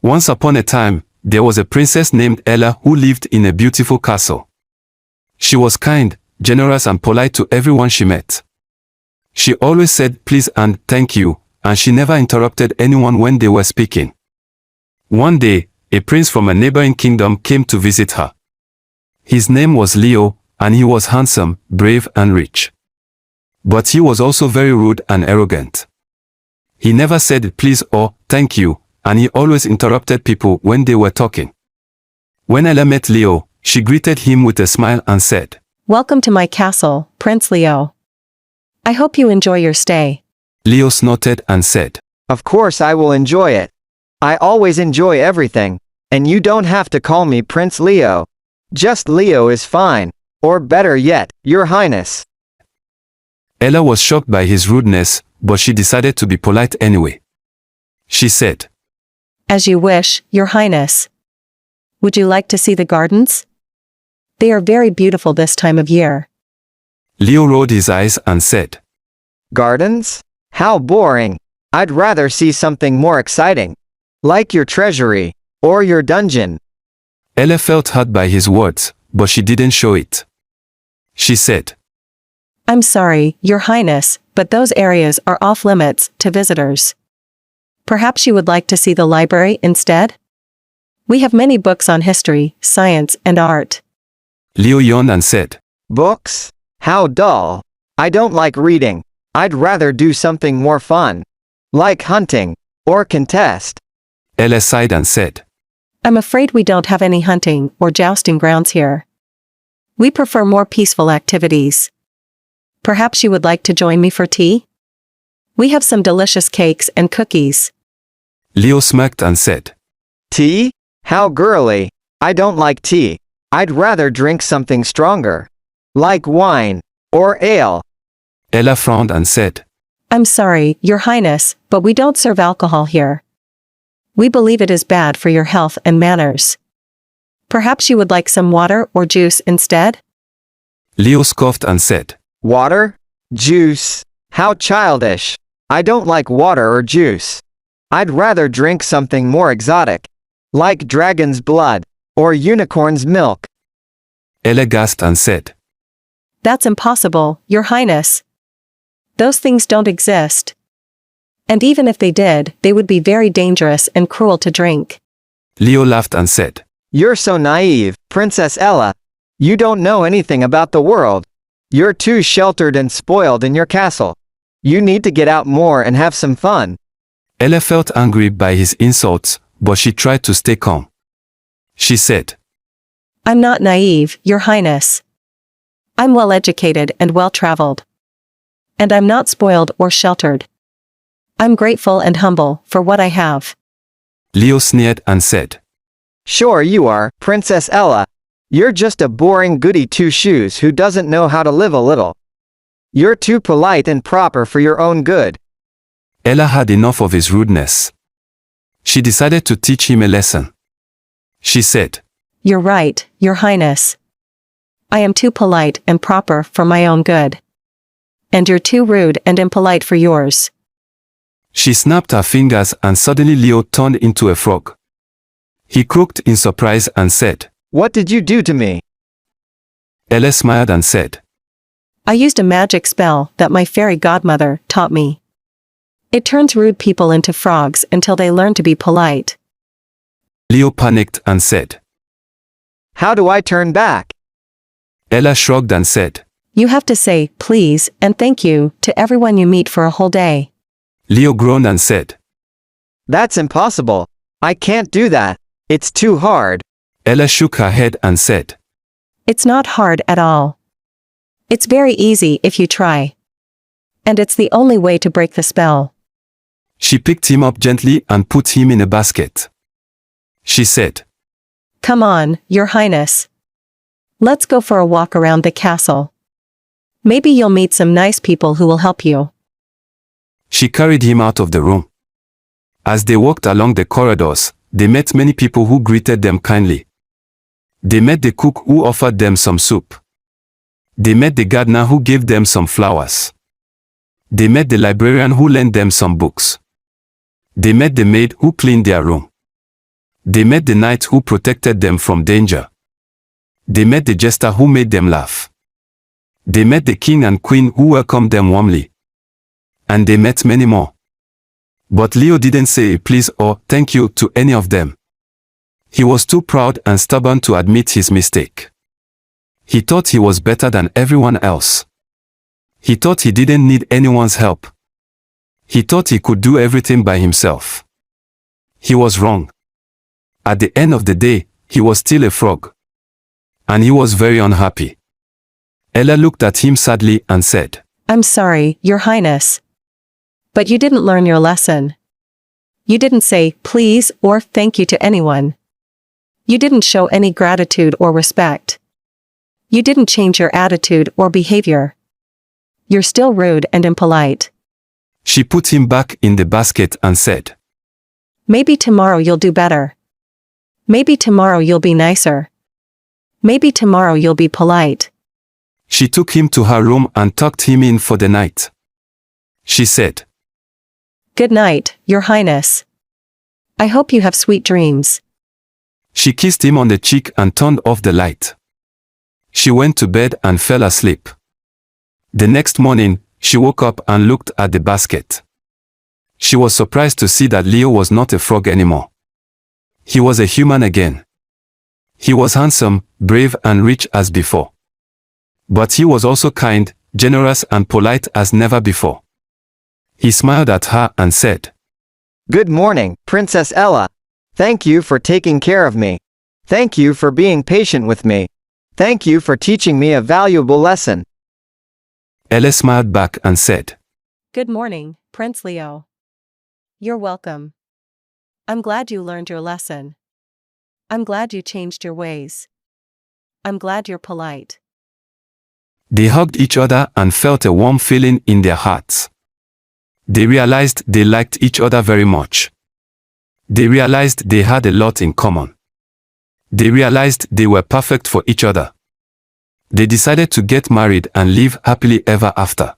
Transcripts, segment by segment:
Once upon a time, there was a princess named Ella who lived in a beautiful castle. She was kind, generous and polite to everyone she met. She always said please and thank you, and she never interrupted anyone when they were speaking. One day, a prince from a neighboring kingdom came to visit her. His name was Leo, and he was handsome, brave and rich. But he was also very rude and arrogant. He never said please or thank you, and he always interrupted people when they were talking. When Ella met Leo, she greeted him with a smile and said, "Welcome to my castle, Prince Leo. I hope you enjoy your stay." Leo snorted and said, "Of course I will enjoy it. I always enjoy everything, and you don't have to call me Prince Leo. Just Leo is fine, or better yet, Your Highness." Ella was shocked by his rudeness, but she decided to be polite anyway. She said, "As you wish, Your Highness. Would you like to see the gardens? They are very beautiful this time of year." Leo rolled his eyes and said, "Gardens? How boring. I'd rather see something more exciting. Like your treasury, or your dungeon." Ella felt hurt by his words, but she didn't show it. She said, "I'm sorry, Your Highness, but those areas are off limits to visitors. Perhaps you would like to see the library instead? We have many books on history, science, and art." Leo yawned and said, "Books? How dull. I don't like reading. I'd rather do something more fun. Like hunting, or contest." Ella sighed and said, "I'm afraid we don't have any hunting or jousting grounds here. We prefer more peaceful activities. Perhaps you would like to join me for tea? We have some delicious cakes and cookies." Leo smirked and said, "Tea? How girly. I don't like tea. I'd rather drink something stronger. Like wine, or ale." Ella frowned and said, "I'm sorry, Your Highness, but we don't serve alcohol here. We believe it is bad for your health and manners. Perhaps you would like some water or juice instead?" Leo scoffed and said, "Water? Juice? How childish. I don't like water or juice. I'd rather drink something more exotic. Like dragon's blood, or unicorn's milk." Ella gasped and said, "That's impossible, Your Highness. Those things don't exist. And even if they did, they would be very dangerous and cruel to drink." Leo laughed and said, "You're so naive, Princess Ella. You don't know anything about the world. You're too sheltered and spoiled in your castle. You need to get out more and have some fun." Ella felt angry by his insults, but she tried to stay calm. She said, "I'm not naive, Your Highness. I'm well educated and well traveled. And I'm not spoiled or sheltered. I'm grateful and humble for what I have." Leo sneered and said, "Sure you are, Princess Ella. You're just a boring goody two-shoes who doesn't know how to live a little. You're too polite and proper for your own good." Ella had enough of his rudeness. She decided to teach him a lesson. She said, "You're right, Your Highness. I am too polite and proper for my own good. And you're too rude and impolite for yours." She snapped her fingers and suddenly Leo turned into a frog. He croaked in surprise and said, "What did you do to me?" Ella smiled and said, "I used a magic spell that my fairy godmother taught me. It turns rude people into frogs until they learn to be polite." Leo panicked and said, "How do I turn back?" Ella shrugged and said, "You have to say please and thank you to everyone you meet for a whole day." Leo groaned and said, "That's impossible. I can't do that. It's too hard." Ella shook her head and said, "It's not hard at all. It's very easy if you try. And it's the only way to break the spell." She picked him up gently and put him in a basket. She said, "Come on, Your Highness. Let's go for a walk around the castle. Maybe you'll meet some nice people who will help you." She carried him out of the room. As they walked along the corridors, they met many people who greeted them kindly. They met the cook who offered them some soup. They met the gardener who gave them some flowers. They met the librarian who lent them some books. They met the maid who cleaned their room. They met the knight who protected them from danger. They met the jester who made them laugh. They met the king and queen who welcomed them warmly. And they met many more. But Leo didn't say a please or thank you to any of them. He was too proud and stubborn to admit his mistake. He thought he was better than everyone else. He thought he didn't need anyone's help. He thought he could do everything by himself. He was wrong. At the end of the day, he was still a frog. And he was very unhappy. Ella looked at him sadly and said, I'm sorry, Your Highness. But you didn't learn your lesson. You didn't say please or thank you to anyone. You didn't show any gratitude or respect. You didn't change your attitude or behavior. You're still rude and impolite. She put him back in the basket and said, Maybe tomorrow you'll do better. Maybe tomorrow you'll be nicer. Maybe tomorrow you'll be polite. She took him to her room and tucked him in for the night. She said, Good night, Your Highness. I hope you have sweet dreams. She kissed him on the cheek and turned off the light. She went to bed and fell asleep. The next morning, she woke up and looked at the basket. She was surprised to see that Leo was not a frog anymore. He was a human again. He was handsome, brave and rich as before. But he was also kind, generous and polite as never before. He smiled at her and said, Good morning, Princess Ella. Thank you for taking care of me. Thank you for being patient with me. Thank you for teaching me a valuable lesson. Ella smiled back and said, Good morning, Prince Leo. You're welcome. I'm glad you learned your lesson. I'm glad you changed your ways. I'm glad you're polite. They hugged each other and felt a warm feeling in their hearts. They realized they liked each other very much. They realized they had a lot in common. They realized they were perfect for each other. They decided to get married and live happily ever after.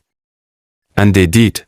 And they did.